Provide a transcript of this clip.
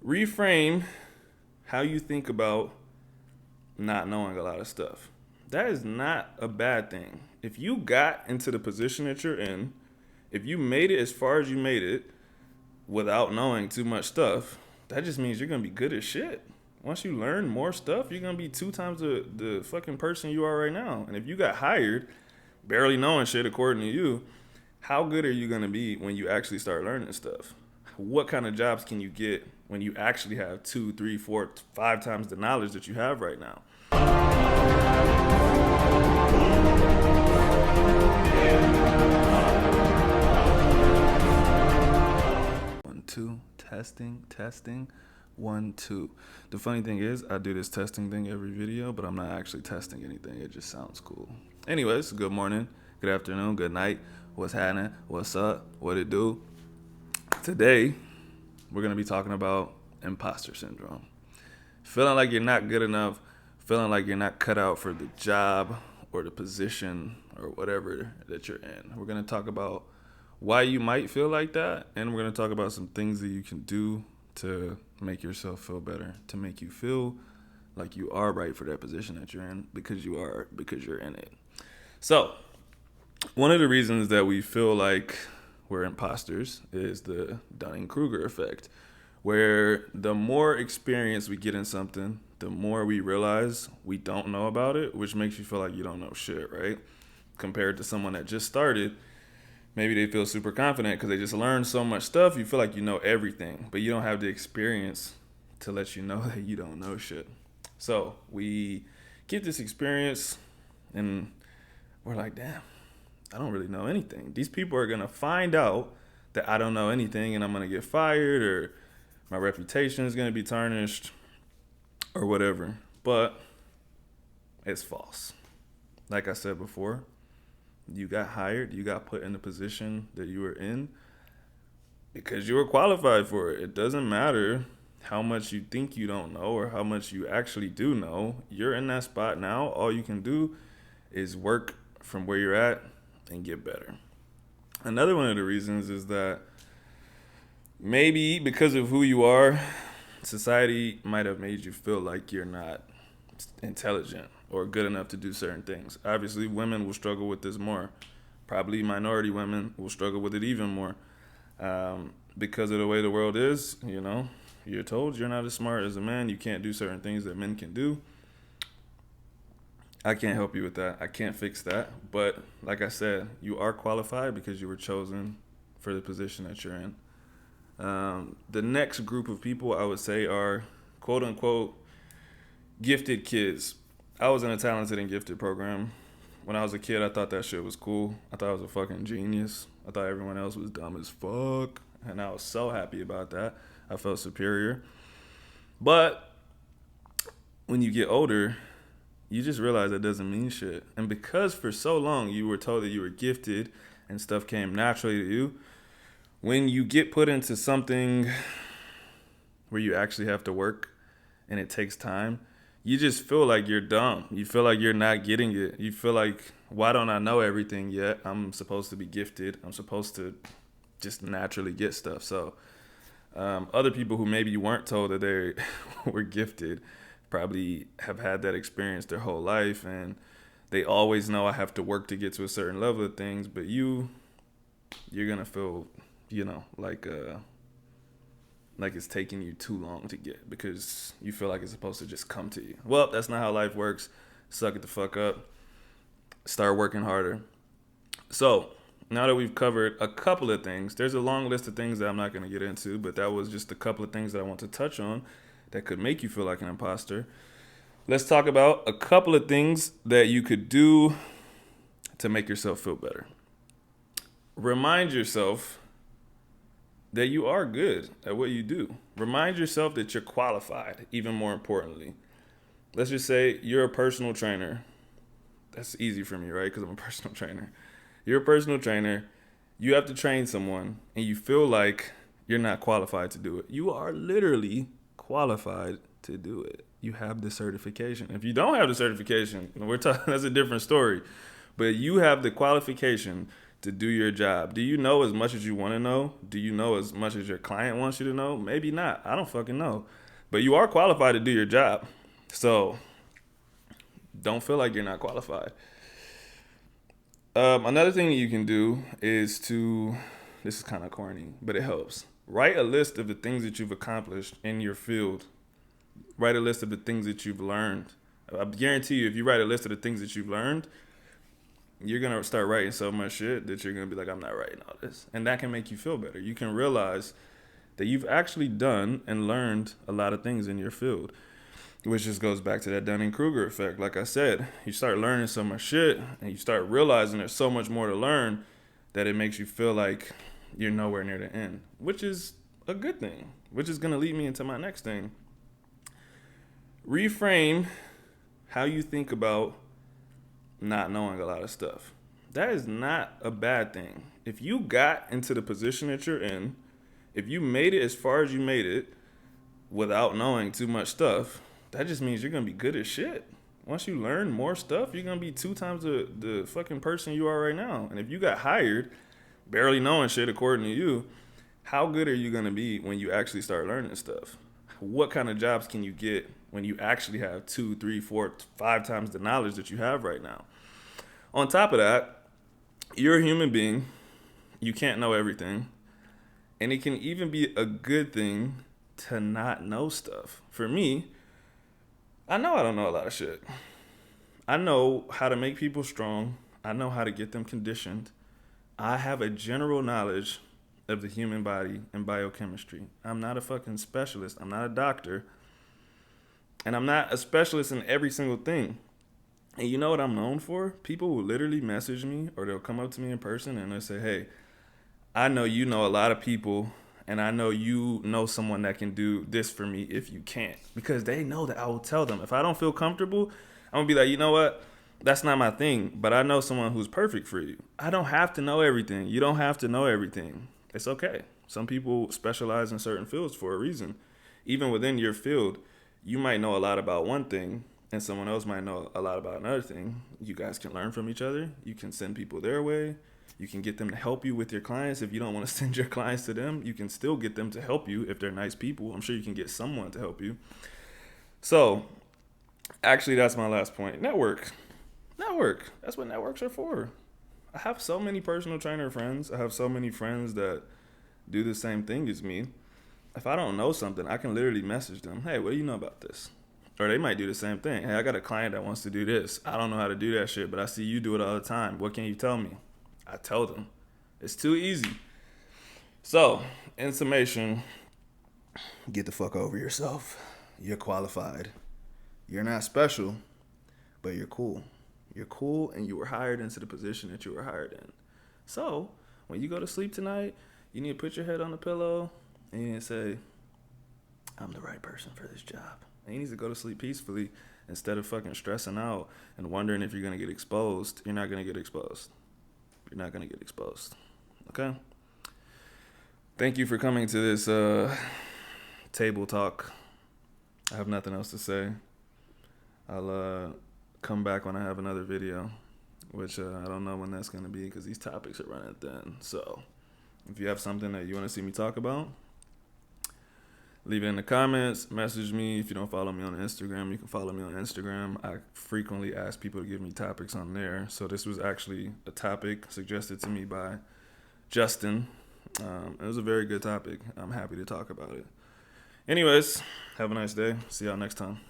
reframe how you think about not knowing a lot of stuff. That is not a bad thing. If you got into the position that you're in, if you made it as far as you made it without knowing too much stuff, that just means you're gonna be good at shit. Once you learn more stuff, you're gonna be two times the fucking person you are right now. And if you got hired barely knowing shit according to you, how good are you gonna be when you actually start learning stuff? What kind of jobs can you get when you actually have two, three, four, five times the knowledge that you have right now? One, two, testing. 1, 2. The funny thing is, I do this testing thing every video, but I'm not actually testing anything. It just sounds cool. Anyways, good morning, good afternoon, good night. What's happening? What's up? What it do? Today, we're going to be talking about imposter syndrome. Feeling like you're not good enough, feeling like you're not cut out for the job or the position or whatever that you're in. We're going to talk about why you might feel like that, and we're going to talk about some things that you can do to make yourself feel better, to make you feel like you are right for that position that you're in because you're in it. So, one of the reasons that we feel like we're imposters is the Dunning-Kruger effect, where the more experience we get in something, the more we realize we don't know about it, which makes you feel like you don't know shit, right? Compared to someone that just started, maybe they feel super confident because they just learned so much stuff. You feel like you know everything, but you don't have the experience to let you know that you don't know shit. So we get this experience and we're like, damn, I don't really know anything. These people are going to find out that I don't know anything and I'm going to get fired or my reputation is going to be tarnished or whatever. But it's false. Like I said before, you got hired, you got put in the position that you were in because you were qualified for it. It doesn't matter how much you think you don't know or how much you actually do know. You're in that spot now. All you can do is work from where you're at and get better. Another one of the reasons is that maybe because of who you are, society might have made you feel like you're not intelligent or good enough to do certain things. Obviously, women will struggle with this more. Probably minority women will struggle with it even more. Because of the way the world is, you're told you're not as smart as a man. You can't do certain things that men can do. I can't help you with that. I can't fix that. But like I said, you are qualified because you were chosen for the position that you're in. The next group of people I would say are quote unquote gifted kids. I was in a talented and gifted program. When I was a kid, I thought that shit was cool. I thought I was a fucking genius. I thought everyone else was dumb as fuck. And I was so happy about that. I felt superior. But when you get older, you just realize that doesn't mean shit. And because for so long you were told that you were gifted and stuff came naturally to you, when you get put into something where you actually have to work and it takes time, you just feel like you're dumb. You feel like you're not getting it. You feel like, why don't I know everything yet? I'm supposed to be gifted. I'm supposed to just naturally get stuff. So other people who maybe weren't told that they were gifted probably have had that experience their whole life, and they always know I have to work to get to a certain level of things, but you're going to feel, like it's taking you too long to get because you feel like it's supposed to just come to you. Well, that's not how life works. Suck it the fuck up. Start working harder. So, now that we've covered a couple of things, there's a long list of things that I'm not going to get into, but that was just a couple of things that I want to touch on that could make you feel like an imposter. Let's talk about a couple of things that you could do to make yourself feel better. Remind yourself that you are good at what you do. Remind yourself that you're qualified, even more importantly. Let's just say you're a personal trainer. That's easy for me, right? Because I'm a personal trainer. You're a personal trainer. You have to train someone, and you feel like you're not qualified to do it. You are literally qualified to do it. You have the certification. If you don't have the certification, that's a different story. But you have the qualification to do your job. Do you know as much as you want to know? Do you know as much as your client wants you to know? Maybe not. I don't fucking know. But you are qualified to do your job. So don't feel like you're not qualified. Another thing you can do is this is kind of corny, but it helps. Write a list of the things that you've accomplished in your field. Write a list of the things that you've learned. I guarantee you, if you write a list of the things that you've learned, you're going to start writing so much shit that you're going to be like, I'm not writing all this. And that can make you feel better. You can realize that you've actually done and learned a lot of things in your field, which just goes back to that Dunning-Kruger effect. Like I said, you start learning so much shit and you start realizing there's so much more to learn that it makes you feel like you're nowhere near the end, which is a good thing, which is going to lead me into my next thing. Reframe how you think about not knowing a lot of stuff. That is not a bad thing. If you got into the position that you're in, if you made it as far as you made it without knowing too much stuff, that just means you're going to be good as shit. Once you learn more stuff, you're going to be 2 times the fucking person you are right now. And if you got hired barely knowing shit according to you, how good are you going to be when you actually start learning stuff? What kind of jobs can you get when you actually have 2, 3, 4, 5 times the knowledge that you have right now? On top of that, you're a human being. You can't know everything. And it can even be a good thing to not know stuff. For me, I know I don't know a lot of shit. I know how to make people strong. I know how to get them conditioned. I have a general knowledge of the human body and biochemistry. I'm not a fucking specialist. I'm not a doctor. And I'm not a specialist in every single thing. And you know what I'm known for? People will literally message me or they'll come up to me in person and they'll say, hey, I know you know a lot of people and I know you know someone that can do this for me if you can't. Because they know that I will tell them. If I don't feel comfortable, I'm going to be like, you know what? That's not my thing, but I know someone who's perfect for you. I don't have to know everything. You don't have to know everything. It's okay. Some people specialize in certain fields for a reason. Even within your field, you might know a lot about one thing and someone else might know a lot about another thing. You guys can learn from each other. You can send people their way. You can get them to help you with your clients. If you don't want to send your clients to them, you can still get them to help you if they're nice people. I'm sure you can get someone to help you. So, actually, that's my last point. Network. That's what networks are for. I have so many personal trainer friends. I have so many friends that do the same thing as me. If I don't know something, I can literally message them. Hey, what do you know about this? Or they might do the same thing. Hey, I got a client that wants to do this. I don't know how to do that shit, but I see you do it all the time. What can you tell me? I tell them. It's too easy. So, in summation, get the fuck over yourself. You're qualified. You're not special, but you're cool. You're cool and you were hired into the position that you were hired in. So, when you go to sleep tonight, you need to put your head on the pillow and you need to say, I'm the right person for this job. And you need to go to sleep peacefully instead of fucking stressing out and wondering if you're going to get exposed. You're not going to get exposed. You're not going to get exposed. Okay? Thank you for coming to this table talk. I have nothing else to say. I'll come back when I have another video, which I don't know when that's going to be because these topics are running thin. So if you have something that you want to see me talk about, leave it in the comments, message me. If you don't follow me on Instagram, you can follow me on Instagram. I frequently ask people to give me topics on there. So this was actually a topic suggested to me by Justin. It was a very good topic. I'm happy to talk about it. Anyways, have a nice day. See y'all next time.